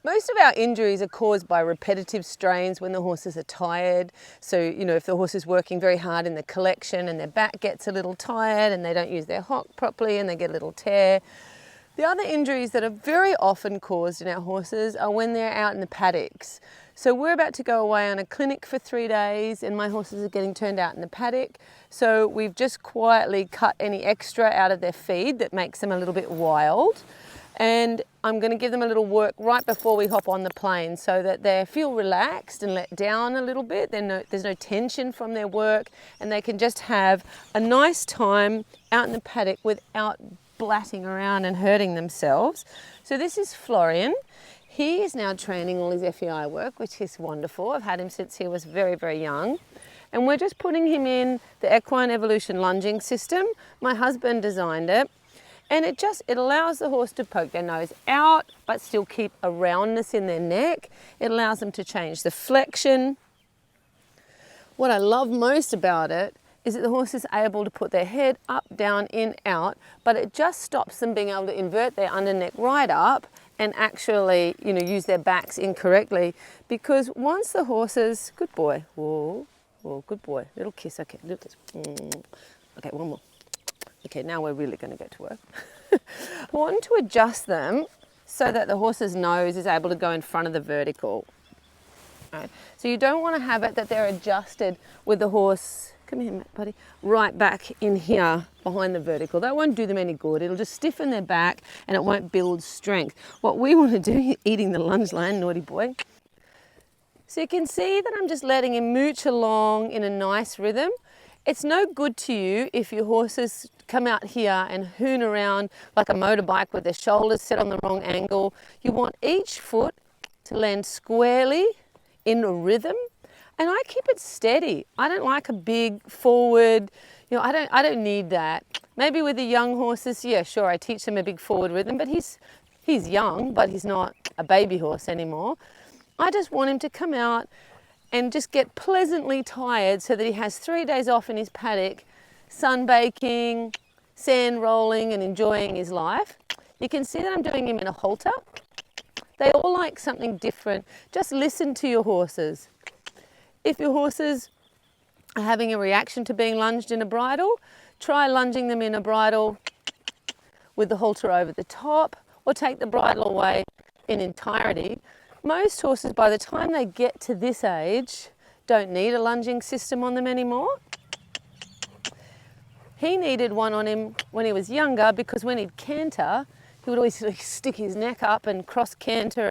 Most of our injuries are caused by repetitive strains when the horses are tired. So, you know, if the horse is working very hard in the collection and their back gets a little tired and they don't use their hock properly and they get a little tear. The other injuries that are very often caused in our horses are when they're out in the paddocks. So we're about to go away on a clinic for 3 days and my horses are getting turned out in the paddock. So we've just quietly cut any extra out of their feed that makes them a little bit wild. And I'm going to give them a little work right before we hop on the plane so that they feel relaxed and let down a little bit. There's no tension from their work and they can just have a nice time out in the paddock without blatting around and hurting themselves. So this is Florian. He is now training all his FEI work, which is wonderful. I've had him since he was very, very young. And we're just putting him in the equine evolution lunging system. My husband designed it. And it allows the horse to poke their nose out, but still keep a roundness in their neck. It allows them to change the flexion. What I love most about it is that the horse is able to put their head up, down, in, out, but it just stops them being able to invert their underneck right up and actually, you know, use their backs incorrectly. Because once the horses, good boy, whoa, whoa, good boy, little kiss, okay, little kiss. Okay, one more. Okay, now we're really going to get to work. I want to adjust them so that the horse's nose is able to go in front of the vertical. Right. So you don't want to have it that they're adjusted with the horse, come here, buddy, right back in here behind the vertical. That won't do them any good. It'll just stiffen their back and it won't build strength. What we want to do, eating the lunge line, naughty boy. So you can see that I'm just letting him mooch along in a nice rhythm. It's no good to you if your horses come out here and hoon around like a motorbike with their shoulders set on the wrong angle. You want each foot to land squarely in a rhythm, and I keep it steady. I don't like a big forward, you know, I don't need that. Maybe with the young horses, yeah, sure, I teach them a big forward rhythm, but he's young, but he's not a baby horse anymore. I just want him to come out and just get pleasantly tired so that he has 3 days off in his paddock, sunbaking, sand rolling and enjoying his life. You can see that I'm doing him in a halter. They all like something different. Just listen to your horses. If your horses are having a reaction to being lunged in a bridle, try lunging them in a bridle with the halter over the top, or take the bridle away in entirety. Most horses, by the time they get to this age, don't need a lunging system on them anymore. He needed one on him when he was younger because when he'd canter, he would always stick his neck up and cross canter